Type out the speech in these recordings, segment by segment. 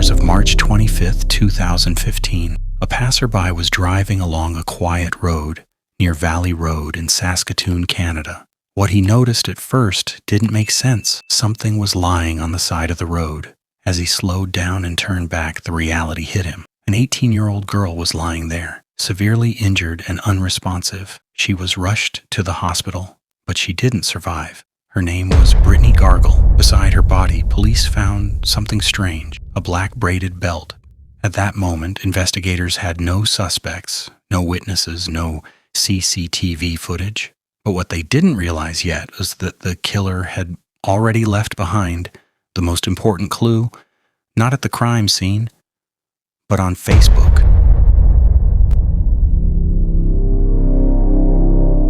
hours of March 25, 2015, a passerby was driving along a quiet road near Valley Road in Saskatoon, Canada. What he noticed at first didn't make sense. Something was lying on the side of the road. As he slowed down and turned back, the reality hit him. An 18-year-old girl was lying there, severely injured and unresponsive. She was rushed to the hospital, but she didn't survive. Her name was Brittany Gargle. Beside her body, police found something strange, a black braided belt. At that moment, investigators had no suspects, no witnesses, no CCTV footage. But what they didn't realize yet was that the killer had already left behind the most important clue, not at the crime scene, but on Facebook.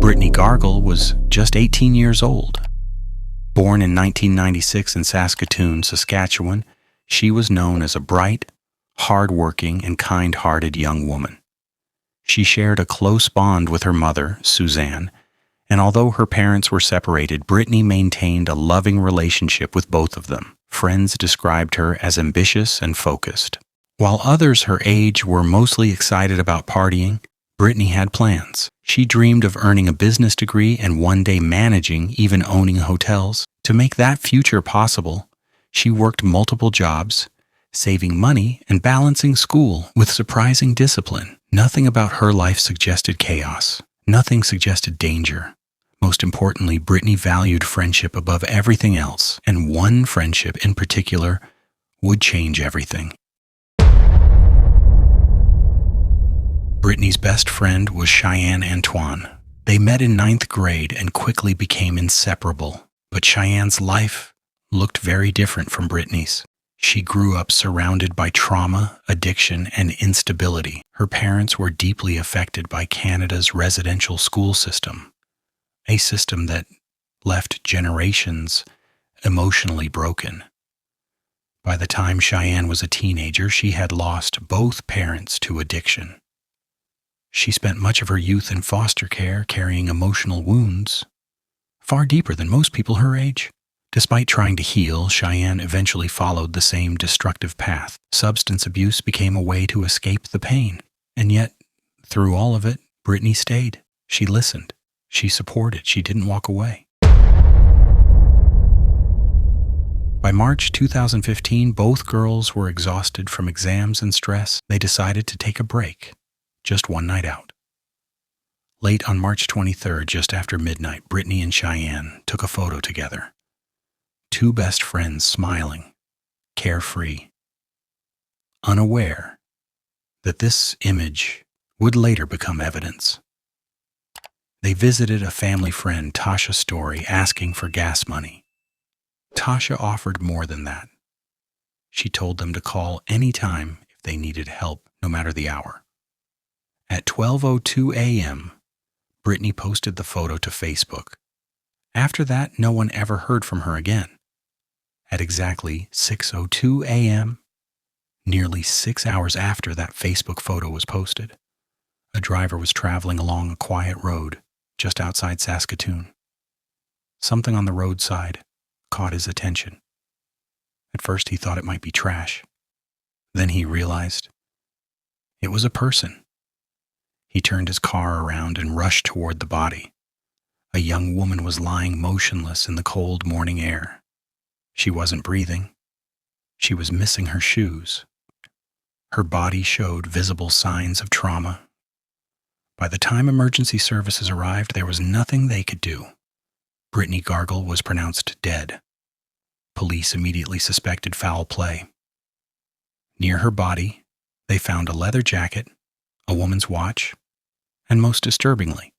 Brittany Gargle was just 18 years old. Born in 1996 in Saskatoon, Saskatchewan, she was known as a bright, hard-working, and kind-hearted young woman. She shared a close bond with her mother, Suzanne, and although her parents were separated, Brittany maintained a loving relationship with both of them. Friends described her as ambitious and focused. While others her age were mostly excited about partying, Brittany had plans. She dreamed of earning a business degree and one day managing, even owning hotels. To make that future possible, she worked multiple jobs, saving money and balancing school with surprising discipline. Nothing about her life suggested chaos. Nothing suggested danger. Most importantly, Brittany valued friendship above everything else, and one friendship in particular would change everything. Brittany's best friend was Cheyenne Antoine. They met in 9th grade and quickly became inseparable. But Cheyenne's life looked very different from Brittany's. She grew up surrounded by trauma, addiction, and instability. Her parents were deeply affected by Canada's residential school system, a system that left generations emotionally broken. By the time Cheyenne was a teenager, she had lost both parents to addiction. She spent much of her youth in foster care, carrying emotional wounds, far deeper than most people her age. Despite trying to heal, Cheyenne eventually followed the same destructive path. Substance abuse became a way to escape the pain. And yet, through all of it, Brittany stayed. She listened. She supported. She didn't walk away. By March 2015, both girls were exhausted from exams and stress. They decided to take a break. Just one night out. Late on March 23rd, just after midnight, Brittany and Cheyenne took a photo together. Two best friends smiling, carefree, unaware that this image would later become evidence. They visited a family friend, Tasha Story, asking for gas money. Tasha offered more than that. She told them to call anytime if they needed help, no matter the hour. At 12:02 a.m., Brittany posted the photo to Facebook. After that, no one ever heard from her again. At exactly 6:02 a.m., nearly 6 hours after that Facebook photo was posted, a driver was traveling along a quiet road just outside Saskatoon. Something on the roadside caught his attention. At first, he thought it might be trash. Then he realized it was a person. He turned his car around and rushed toward the body. A young woman was lying motionless in the cold morning air. She wasn't breathing. She was missing her shoes. Her body showed visible signs of trauma. By the time emergency services arrived, there was nothing they could do. Brittany Gargle was pronounced dead. Police immediately suspected foul play. Near her body, they found a leather jacket, a woman's watch, and most disturbingly,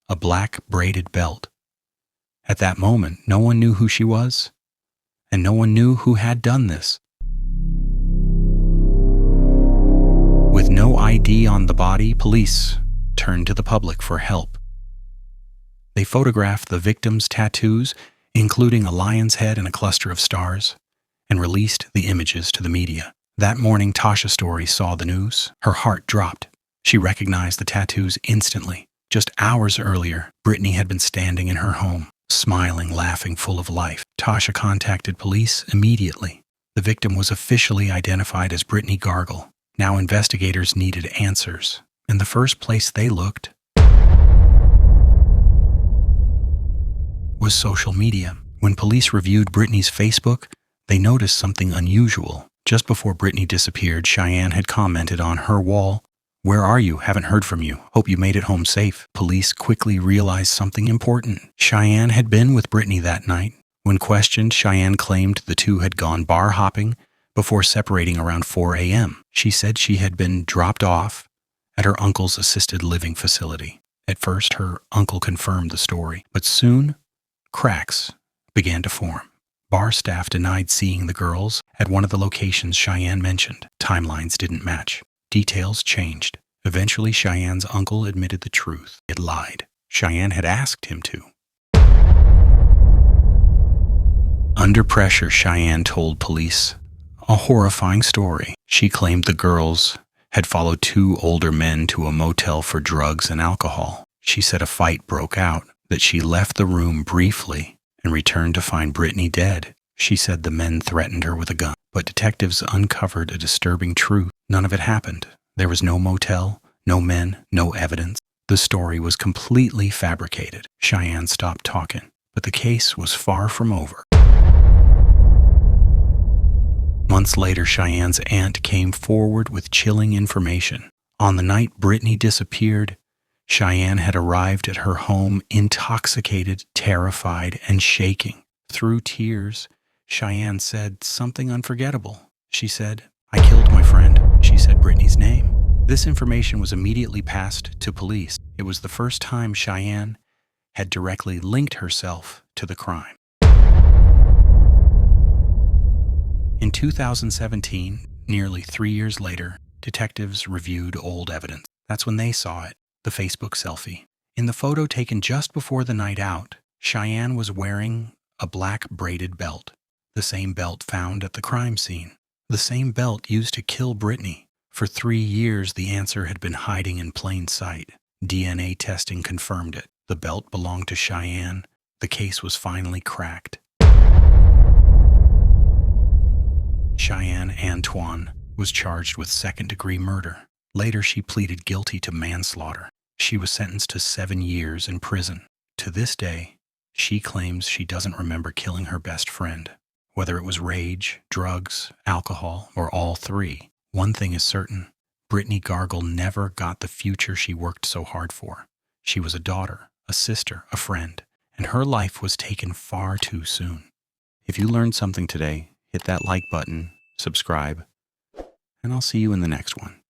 a black braided belt. At that moment, no one knew who she was, and no one knew who had done this. With no ID on the body, police turned to the public for help. They photographed the victim's tattoos, including a lion's head and a cluster of stars, and released the images to the media. That morning, Tasha Story saw the news. Her heart dropped. She recognized the tattoos instantly. Just hours earlier, Brittany had been standing in her home, smiling, laughing, full of life. Tasha contacted police immediately. The victim was officially identified as Brittany Gargle. Now investigators needed answers, and the first place they looked was social media. When police reviewed Brittany's Facebook, they noticed something unusual. Just before Brittany disappeared, Cheyenne had commented on her wall, "Where are you? Haven't heard from you. Hope you made it home safe." Police quickly realized something important. Cheyenne had been with Brittany that night. When questioned, Cheyenne claimed the two had gone bar hopping before separating around 4 a.m. She said she had been dropped off at her uncle's assisted living facility. At first, her uncle confirmed the story, but soon cracks began to form. Bar staff denied seeing the girls at one of the locations Cheyenne mentioned. Timelines didn't match. Details changed. Eventually, Cheyenne's uncle admitted the truth. He had lied. Cheyenne had asked him to. Under pressure, Cheyenne told police a horrifying story. She claimed the girls had followed two older men to a motel for drugs and alcohol. She said a fight broke out, that she left the room briefly and returned to find Brittany dead. She said the men threatened her with a gun, but detectives uncovered a disturbing truth. None of it happened. There was no motel, no men, no evidence. The story was completely fabricated. Cheyenne stopped talking, but the case was far from over. Months later, Cheyenne's aunt came forward with chilling information. On the night Brittany disappeared, Cheyenne had arrived at her home intoxicated, terrified, and shaking. Through tears, Cheyenne said something unforgettable. She said, "I killed my friend." She said Brittany's name. This information was immediately passed to police. It was the first time Cheyenne had directly linked herself to the crime. In 2017, nearly 3 years later, detectives reviewed old evidence. That's when they saw it, the Facebook selfie. In the photo taken just before the night out, Cheyenne was wearing a black braided belt, the same belt found at the crime scene, the same belt used to kill Brittany. For 3 years, the answer had been hiding in plain sight. DNA testing confirmed it. The belt belonged to Cheyenne. The case was finally cracked. Cheyenne Antoine was charged with second-degree murder. Later, she pleaded guilty to manslaughter. She was sentenced to 7 years in prison. To this day, she claims she doesn't remember killing her best friend. Whether it was rage, drugs, alcohol, or all three, one thing is certain: Brittany Gargle never got the future she worked so hard for. She was a daughter, a sister, a friend, and her life was taken far too soon. If you learned something today, hit that like button, subscribe, and I'll see you in the next one.